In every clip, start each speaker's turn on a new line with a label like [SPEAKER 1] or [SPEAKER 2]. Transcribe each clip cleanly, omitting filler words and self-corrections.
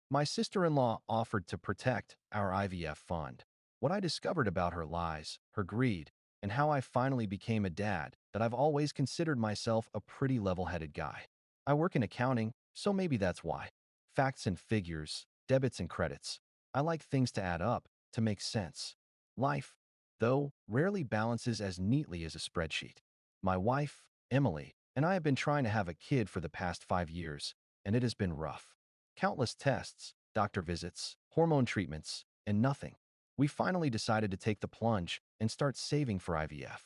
[SPEAKER 1] My sister-in-law offered to protect our IVF fund. What I discovered about her lies, her greed, and how I finally became a dad that I've always considered myself a pretty level-headed guy. I work in accounting, so maybe that's why. Facts and figures, debits and credits. I like things to add up, to make sense. Life, though, rarely balances as neatly as a spreadsheet. My wife, Emily, and I have been trying to have a kid for the past 5 years, and it has been rough. Countless tests, doctor visits, hormone treatments, and nothing. We finally decided to take the plunge and start saving for IVF.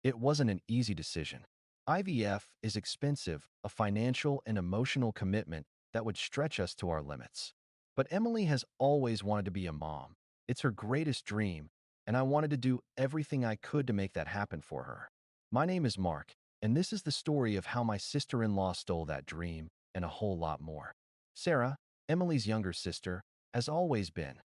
[SPEAKER 1] It wasn't an easy decision. IVF is expensive, a financial and emotional commitment that would stretch us to our limits. But Emily has always wanted to be a mom. It's her greatest dream, and I wanted to do everything I could to make that happen for her. My name is Mark, and this is the story of how my sister-in-law stole that dream and a whole lot more. Sarah, Emily's younger sister, has always been,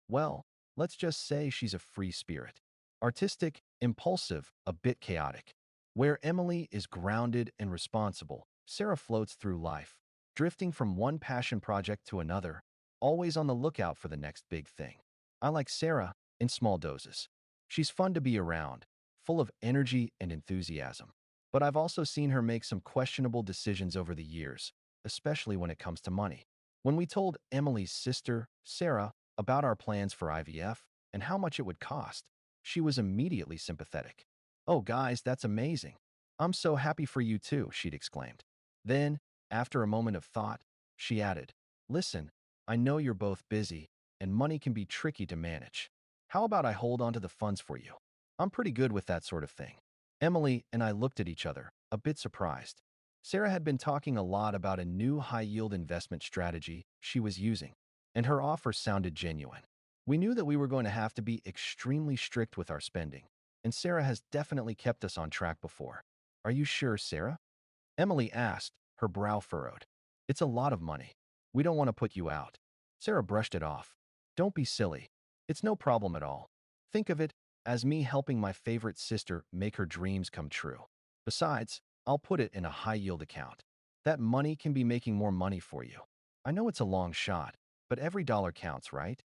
[SPEAKER 1] well, let's just say she's a free spirit. Artistic, impulsive, a bit chaotic. Where Emily is grounded and responsible, Sarah floats through life, drifting from one passion project to another, always on the lookout for the next big thing. I like Sarah in small doses. She's fun to be around, full of energy and enthusiasm. But I've also seen her make some questionable decisions over the years, especially when it comes to money. When we told Emily's sister, Sarah, about our plans for IVF and how much it would cost, she was immediately sympathetic. "Oh, guys, that's amazing. I'm so happy for you too," she'd exclaimed. Then, after a moment of thought, she added, "Listen, I know you're both busy, and money can be tricky to manage. How about I hold on to the funds for you? I'm pretty good with that sort of thing." Emily and I looked at each other, a bit surprised. Sarah had been talking a lot about a new high-yield investment strategy she was using, and her offer sounded genuine. We knew that we were going to have to be extremely strict with our spending, and Sarah has definitely kept us on track before. "Are you sure, Sarah?" Emily asked, her brow furrowed. "It's a lot of money. We don't want to put you out." Sarah brushed it off. "Don't be silly. It's no problem at all. Think of it as me helping my favorite sister make her dreams come true. Besides, I'll put it in a high-yield account. That money can be making more money for you. I know it's a long shot, but every dollar counts, right?"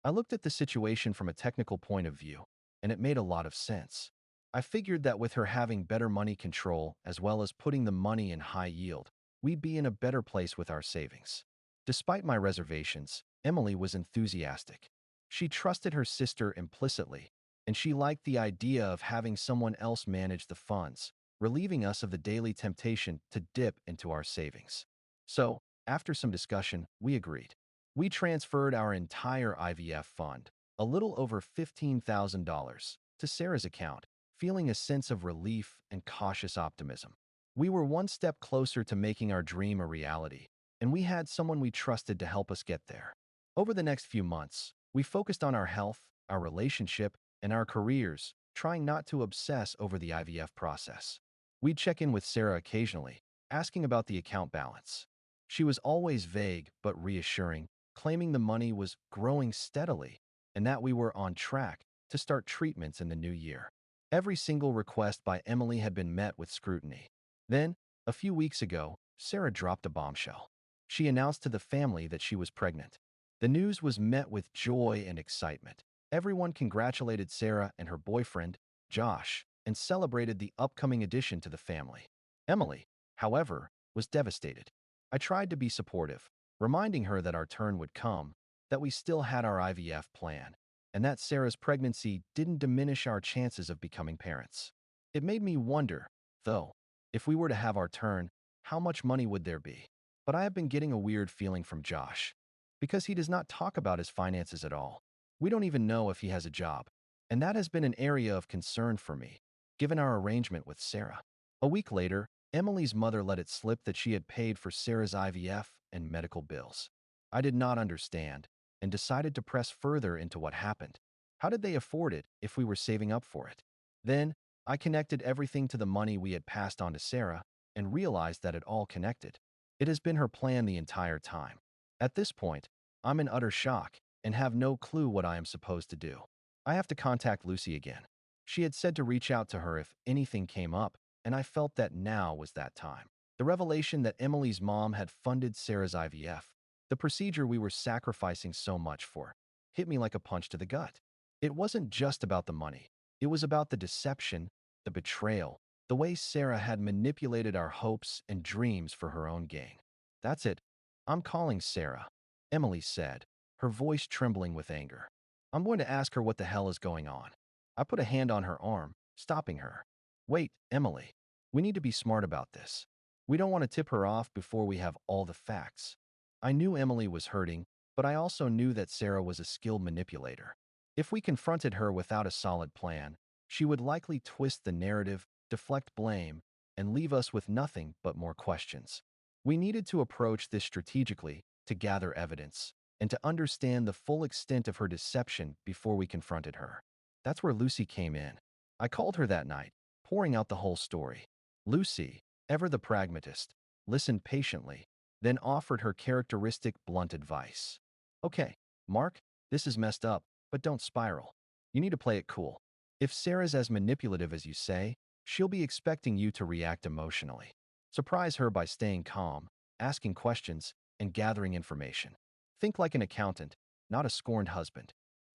[SPEAKER 1] I looked at the situation from a technical point of view, and it made a lot of sense. I figured that with her having better money control as well as putting the money in high yield, we'd be in a better place with our savings. Despite my reservations, Emily was enthusiastic. She trusted her sister implicitly, and she liked the idea of having someone else manage the funds, relieving us of the daily temptation to dip into our savings. So, after some discussion, we agreed. We transferred our entire IVF fund, a little over $15,000, to Sarah's account, feeling a sense of relief and cautious optimism. We were one step closer to making our dream a reality, and we had someone we trusted to help us get there. Over the next few months, we focused on our health, our relationship, and our careers, trying not to obsess over the IVF process. We'd check in with Sarah occasionally, asking about the account balance. She was always vague but reassuring, claiming the money was growing steadily and that we were on track to start treatments in the new year. Every single request by Emily had been met with scrutiny. Then, a few weeks ago, Sarah dropped a bombshell. She announced to the family that she was pregnant. The news was met with joy and excitement. Everyone congratulated Sarah and her boyfriend, Josh, and celebrated the upcoming addition to the family. Emily, however, was devastated. I tried to be supportive, reminding her that our turn would come, that we still had our IVF plan, and that Sarah's pregnancy didn't diminish our chances of becoming parents. It made me wonder, though, if we were to have our turn, how much money would there be? But I have been getting a weird feeling from Josh, because he does not talk about his finances at all. We don't even know if he has a job, and that has been an area of concern for me, given our arrangement with Sarah. A week later, Emily's mother let it slip that she had paid for Sarah's IVF and medical bills. I did not understand, and decided to press further into what happened. How did they afford it if we were saving up for it? Then, I connected everything to the money we had passed on to Sarah and realized that it all connected. It has been her plan the entire time. At this point, I'm in utter shock and have no clue what I am supposed to do. I have to contact Lucy again. She had said to reach out to her if anything came up, and I felt that now was that time. The revelation that Emily's mom had funded Sarah's IVF The procedure we were sacrificing so much for hit me like a punch to the gut. It wasn't just about the money. It was about the deception, the betrayal, the way Sarah had manipulated our hopes and dreams for her own gain. That's it. I'm calling Sarah, Emily said, her voice trembling with anger. I'm going to ask her what the hell is going on. I put a hand on her arm, stopping her. Wait, Emily. We need to be smart about this. We don't want to tip her off before we have all the facts. I knew Emily was hurting, but I also knew that Sarah was a skilled manipulator. If we confronted her without a solid plan, she would likely twist the narrative, deflect blame, and leave us with nothing but more questions. We needed to approach this strategically to gather evidence and to understand the full extent of her deception before we confronted her. That's where Lucy came in. I called her that night, pouring out the whole story. Lucy, ever the pragmatist, listened patiently, then offered her characteristic blunt advice. Okay, Mark, this is messed up, but don't spiral. You need to play it cool. If Sarah's as manipulative as you say, she'll be expecting you to react emotionally. Surprise her by staying calm, asking questions, and gathering information. Think like an accountant, not a scorned husband.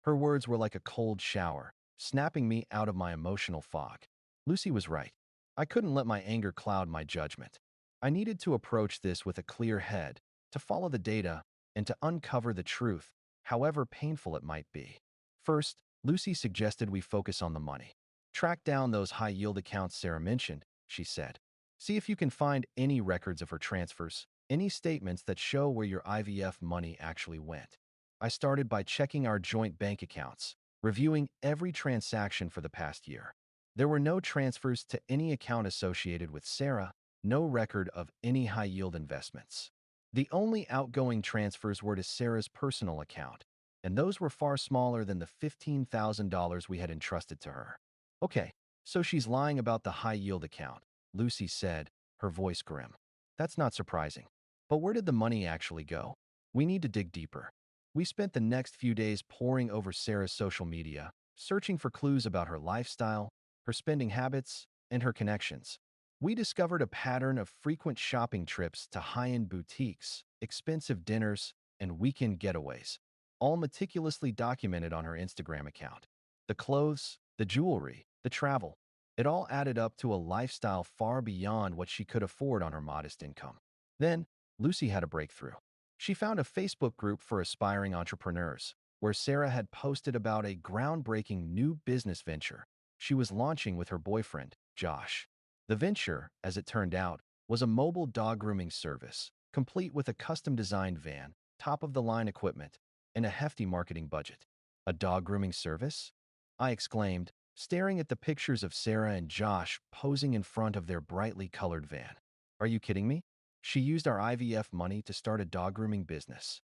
[SPEAKER 1] Her words were like a cold shower, snapping me out of my emotional fog. Lucy was right. I couldn't let my anger cloud my judgment. I needed to approach this with a clear head, to follow the data, and to uncover the truth, however painful it might be. First, Lucy suggested we focus on the money. Track down those high-yield accounts Sarah mentioned, she said. See if you can find any records of her transfers, any statements that show where your IVF money actually went. I started by checking our joint bank accounts, reviewing every transaction for the past year. There were no transfers to any account associated with Sarah, no record of any high-yield investments. The only outgoing transfers were to Sarah's personal account, and those were far smaller than the $15,000 we had entrusted to her. Okay, so she's lying about the high-yield account, Lucy said, her voice grim. That's not surprising. But where did the money actually go? We need to dig deeper. We spent the next few days poring over Sarah's social media, searching for clues about her lifestyle, her spending habits, and her connections. We discovered a pattern of frequent shopping trips to high-end boutiques, expensive dinners, and weekend getaways, all meticulously documented on her Instagram account. The clothes, the jewelry, the travel, it all added up to a lifestyle far beyond what she could afford on her modest income. Then, Lucy had a breakthrough. She found a Facebook group for aspiring entrepreneurs, where Sarah had posted about a groundbreaking new business venture she was launching with her boyfriend, Josh. The venture, as it turned out, was a mobile dog grooming service, complete with a custom-designed van, top-of-the-line equipment, and a hefty marketing budget. A dog grooming service? I exclaimed, staring at the pictures of Sarah and Josh posing in front of their brightly colored van. Are you kidding me? She used our IVF money to start a dog grooming business.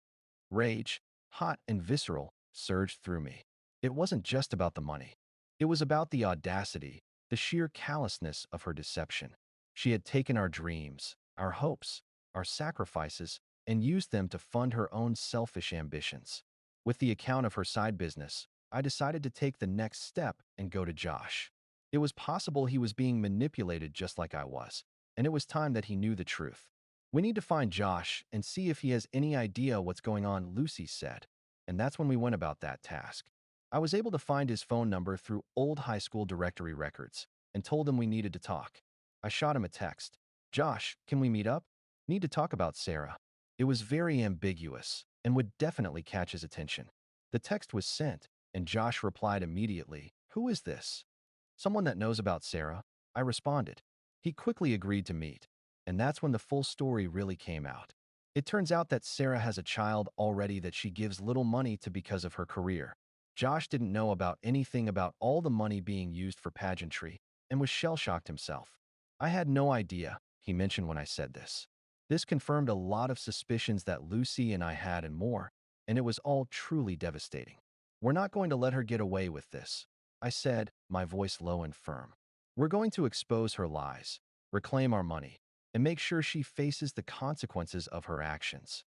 [SPEAKER 1] Rage, hot and visceral, surged through me. It wasn't just about the money. It was about the audacity, the sheer callousness of her deception. She had taken our dreams, our hopes, our sacrifices, and used them to fund her own selfish ambitions. With the account of her side business, I decided to take the next step and go to Josh. It was possible he was being manipulated just like I was, and it was time that he knew the truth. We need to find Josh and see if he has any idea what's going on, Lucy said. And that's when we went about that task. I was able to find his phone number through old high school directory records and told him we needed to talk. I shot him a text. Josh, can we meet up? Need to talk about Sarah. It was very ambiguous and would definitely catch his attention. The text was sent, and Josh replied immediately, "Who is this?" "Someone that knows about Sarah," I responded. He quickly agreed to meet, and that's when the full story really came out. It turns out that Sarah has a child already that she gives little money to because of her career. Josh didn't know about anything about all the money being used for pageantry and was shell-shocked himself. "I had no idea," he mentioned when I said this. This confirmed a lot of suspicions that Lucy and I had and more, and it was all truly devastating. "We're not going to let her get away with this," I said, my voice low and firm. "We're going to expose her lies, reclaim our money, and make sure she faces the consequences of her actions."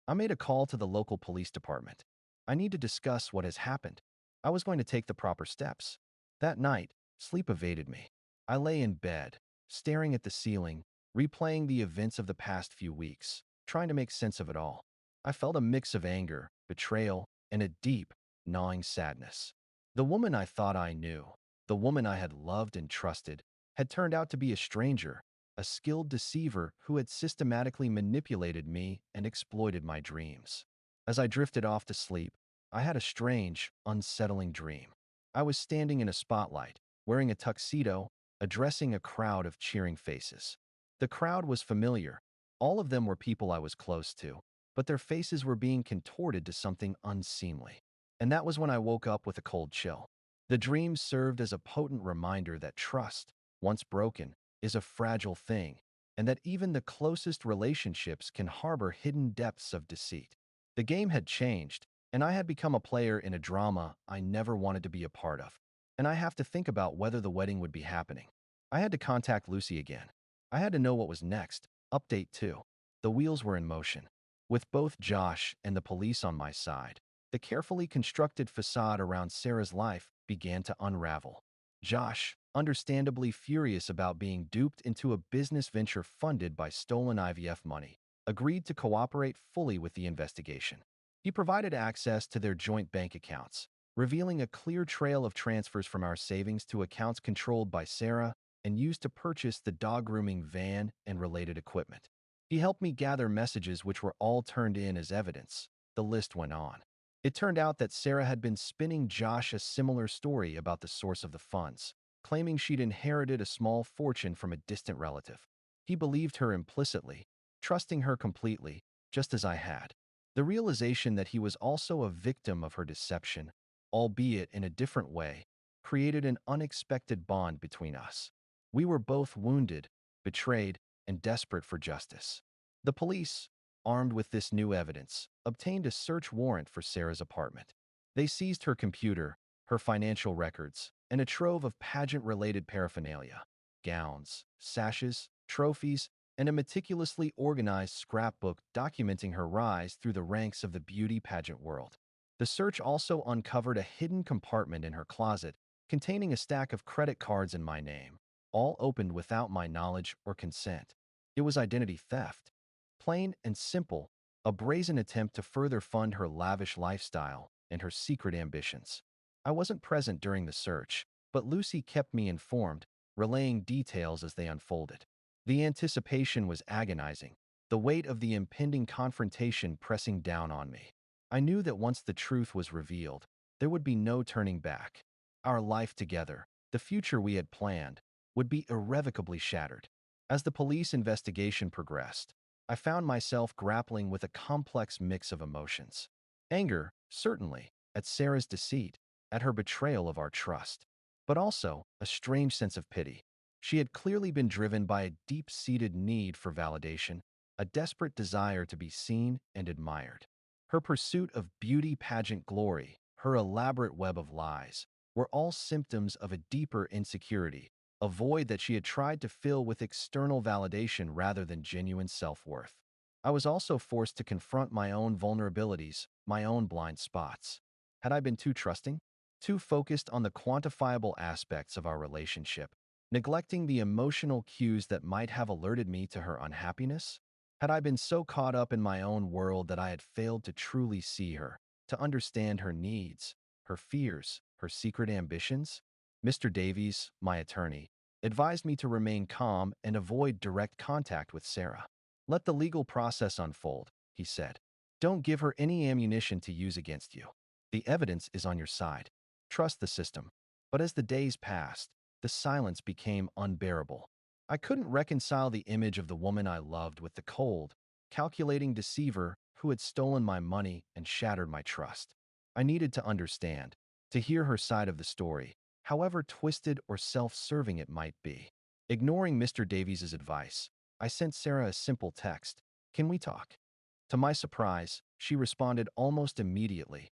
[SPEAKER 1] I made a call to the local police department. I need to discuss what has happened. I was going to take the proper steps. That night, sleep evaded me. I lay in bed, staring at the ceiling, replaying the events of the past few weeks, trying to make sense of it all. I felt a mix of anger, betrayal, and a deep, gnawing sadness. The woman I thought I knew, the woman I had loved and trusted, had turned out to be a stranger, a skilled deceiver who had systematically manipulated me and exploited my dreams. As I drifted off to sleep, I had a strange, unsettling dream. I was standing in a spotlight, wearing a tuxedo, addressing a crowd of cheering faces. The crowd was familiar. All of them were people I was close to, but their faces were being contorted to something unseemly. And that was when I woke up with a cold chill. The dream served as a potent reminder that trust, once broken, is a fragile thing, and that even the closest relationships can harbor hidden depths of deceit. The game had changed, and I had become a player in a drama I never wanted to be a part of. And I have to think about whether the wedding would be happening. I had to contact Lucy again. I had to know what was next. Update 2. The wheels were in motion. With both Josh and the police on my side, the carefully constructed facade around Sarah's life began to unravel. Josh, understandably furious about being duped into a business venture funded by stolen IVF money, agreed to cooperate fully with the investigation. He provided access to their joint bank accounts, revealing a clear trail of transfers from our savings to accounts controlled by Sarah and used to purchase the dog grooming van and related equipment. He helped me gather messages which were all turned in as evidence. The list went on. It turned out that Sarah had been spinning Josh a similar story about the source of the funds, claiming she'd inherited a small fortune from a distant relative. He believed her implicitly, trusting her completely, just as I had. The realization that he was also a victim of her deception, albeit in a different way, created an unexpected bond between us. We were both wounded, betrayed, and desperate for justice. The police, armed with this new evidence, obtained a search warrant for Sarah's apartment. They seized her computer, her financial records, and a trove of pageant-related paraphernalia, gowns, sashes, trophies, and a meticulously organized scrapbook documenting her rise through the ranks of the beauty pageant world. The search also uncovered a hidden compartment in her closet containing a stack of credit cards in my name, all opened without my knowledge or consent. It was identity theft. Plain and simple, a brazen attempt to further fund her lavish lifestyle and her secret ambitions. I wasn't present during the search, but Lucy kept me informed, relaying details as they unfolded. The anticipation was agonizing, the weight of the impending confrontation pressing down on me. I knew that once the truth was revealed, there would be no turning back. Our life together, the future we had planned, would be irrevocably shattered. As the police investigation progressed, I found myself grappling with a complex mix of emotions. Anger, certainly, at Sarah's deceit, at her betrayal of our trust, but also a strange sense of pity. She had clearly been driven by a deep-seated need for validation, a desperate desire to be seen and admired. Her pursuit of beauty pageant glory, her elaborate web of lies, were all symptoms of a deeper insecurity, a void that she had tried to fill with external validation rather than genuine self-worth. I was also forced to confront my own vulnerabilities, my own blind spots. Had I been too trusting? Too focused on the quantifiable aspects of our relationship, neglecting the emotional cues that might have alerted me to her unhappiness? Had I been so caught up in my own world that I had failed to truly see her, to understand her needs, her fears, her secret ambitions? Mr. Davies, my attorney, advised me to remain calm and avoid direct contact with Sarah. Let the legal process unfold, he said. Don't give her any ammunition to use against you. The evidence is on your side. Trust the system. But as the days passed, the silence became unbearable. I couldn't reconcile the image of the woman I loved with the cold, calculating deceiver who had stolen my money and shattered my trust. I needed to understand, to hear her side of the story, however twisted or self-serving it might be. Ignoring Mr. Davies's advice, I sent Sarah a simple text, "Can we talk?" To my surprise, she responded almost immediately,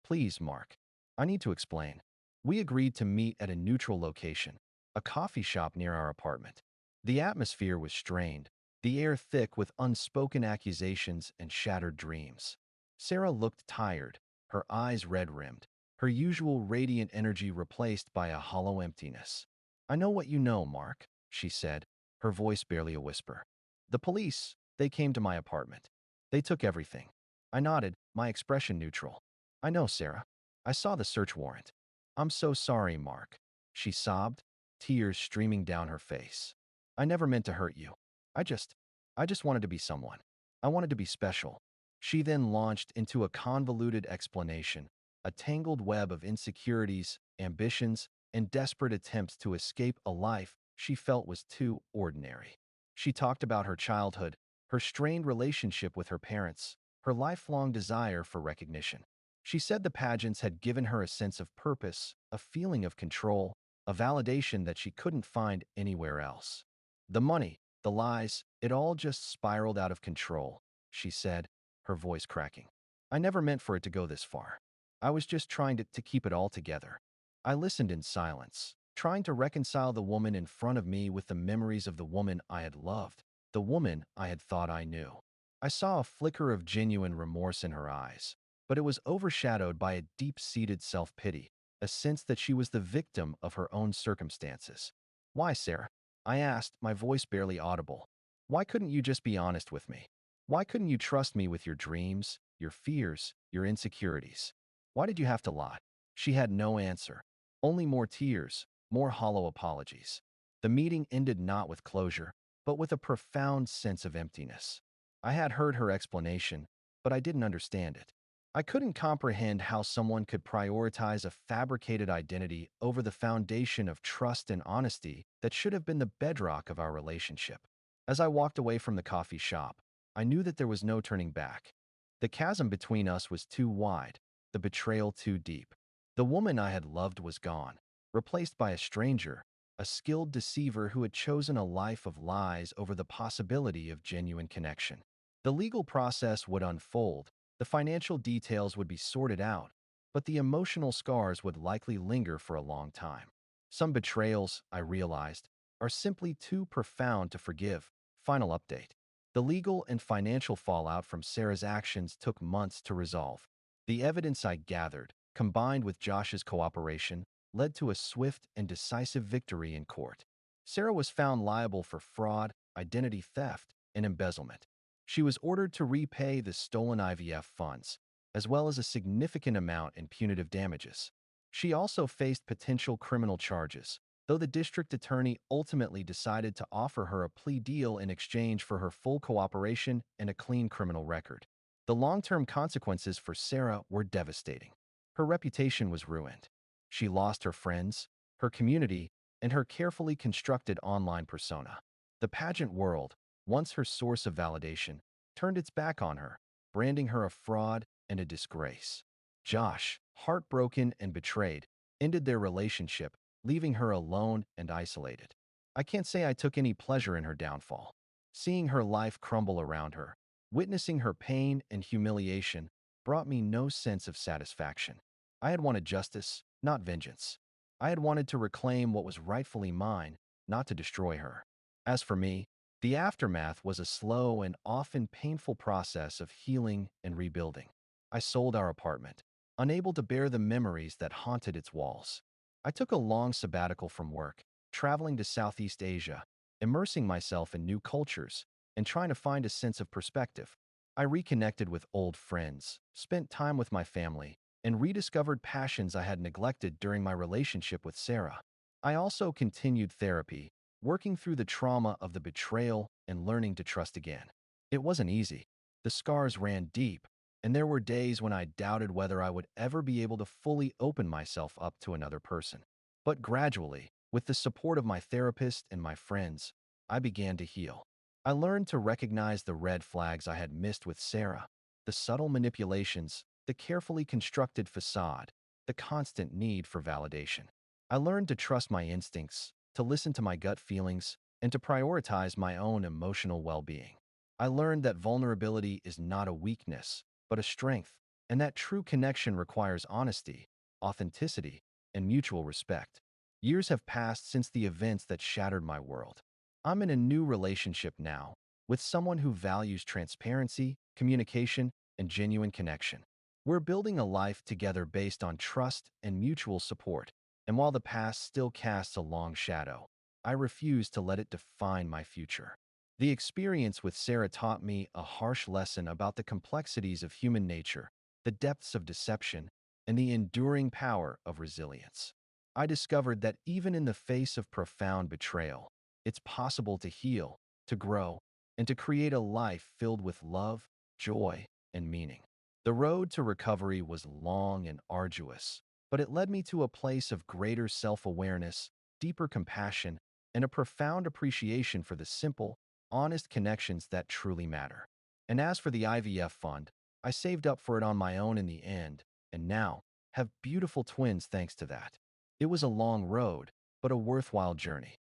[SPEAKER 1] "Please, Mark. I need to explain." We agreed to meet at a neutral location, a coffee shop near our apartment. The atmosphere was strained, the air thick with unspoken accusations and shattered dreams. Sarah looked tired, her eyes red-rimmed, her usual radiant energy replaced by a hollow emptiness. "I know what you know, Mark," she said, her voice barely a whisper. "The police, they came to my apartment. They took everything. I nodded, my expression neutral. I know, Sarah. I saw the search warrant. I'm so sorry, Mark. She sobbed, tears streaming down her face. I never meant to hurt you. I just, I just wanted to be someone. I wanted to be special. She then launched into a convoluted explanation, a tangled web of insecurities, ambitions, and desperate attempts to escape a life she felt was too ordinary. She talked about her childhood, her strained relationship with her parents, her lifelong desire for recognition. She said the pageants had given her a sense of purpose, a feeling of control, a validation that she couldn't find anywhere else. The money, the lies, it all just spiraled out of control, she said, her voice cracking. I never meant for it to go this far. I was just trying to keep it all together. I listened in silence, trying to reconcile the woman in front of me with the memories of the woman I had loved, the woman I had thought I knew. I saw a flicker of genuine remorse in her eyes, but it was overshadowed by a deep-seated self-pity, a sense that she was the victim of her own circumstances. Why, Sarah? I asked, my voice barely audible. Why couldn't you just be honest with me? Why couldn't you trust me with your dreams, your fears, your insecurities? Why did you have to lie? She had no answer, only more tears, more hollow apologies. The meeting ended not with closure, but with a profound sense of emptiness. I had heard her explanation, but I didn't understand it. I couldn't comprehend how someone could prioritize a fabricated identity over the foundation of trust and honesty that should have been the bedrock of our relationship. As I walked away from the coffee shop, I knew that there was no turning back. The chasm between us was too wide, the betrayal too deep. The woman I had loved was gone, replaced by a stranger, a skilled deceiver who had chosen a life of lies over the possibility of genuine connection. The legal process would unfold, the financial details would be sorted out, but the emotional scars would likely linger for a long time. Some betrayals, I realized, are simply too profound to forgive. Final update. The legal and financial fallout from Sarah's actions took months to resolve. The evidence I gathered, combined with Josh's cooperation, led to a swift and decisive victory in court. Sarah was found liable for fraud, identity theft, and embezzlement. She was ordered to repay the stolen IVF funds, as well as a significant amount in punitive damages. She also faced potential criminal charges, though the district attorney ultimately decided to offer her a plea deal in exchange for her full cooperation and a clean criminal record. The long-term consequences for Sarah were devastating. Her reputation was ruined. She lost her friends, her community, and her carefully constructed online persona. The pageant world, once her source of validation, turned its back on her, branding her a fraud and a disgrace. Josh, heartbroken and betrayed, ended their relationship, leaving her alone and isolated. I can't say I took any pleasure in her downfall. Seeing her life crumble around her, witnessing her pain and humiliation, brought me no sense of satisfaction. I had wanted justice, not vengeance. I had wanted to reclaim what was rightfully mine, not to destroy her. As for me, the aftermath was a slow and often painful process of healing and rebuilding. I sold our apartment, unable to bear the memories that haunted its walls. I took a long sabbatical from work, traveling to Southeast Asia, immersing myself in new cultures, and trying to find a sense of perspective. I reconnected with old friends, spent time with my family, and rediscovered passions I had neglected during my relationship with Sarah. I also continued therapy, working through the trauma of the betrayal and learning to trust again. It wasn't easy. The scars ran deep, and there were days when I doubted whether I would ever be able to fully open myself up to another person. But gradually, with the support of my therapist and my friends, I began to heal. I learned to recognize the red flags I had missed with Sarah, the subtle manipulations, the carefully constructed facade, the constant need for validation. I learned to trust my instincts, to listen to my gut feelings, and to prioritize my own emotional well-being. I learned that vulnerability is not a weakness, but a strength, and that true connection requires honesty, authenticity, and mutual respect. Years have passed since the events that shattered my world. I'm in a new relationship now, with someone who values transparency, communication, and genuine connection. We're building a life together based on trust and mutual support, and while the past still casts a long shadow, I refuse to let it define my future. The experience with Sarah taught me a harsh lesson about the complexities of human nature, the depths of deception, and the enduring power of resilience. I discovered that even in the face of profound betrayal, it's possible to heal, to grow, and to create a life filled with love, joy, and meaning. The road to recovery was long and arduous, but it led me to a place of greater self-awareness, deeper compassion, and a profound appreciation for the simple, honest connections that truly matter. And as for the IVF fund, I saved up for it on my own in the end, and now have beautiful twins thanks to that. It was a long road, but a worthwhile journey.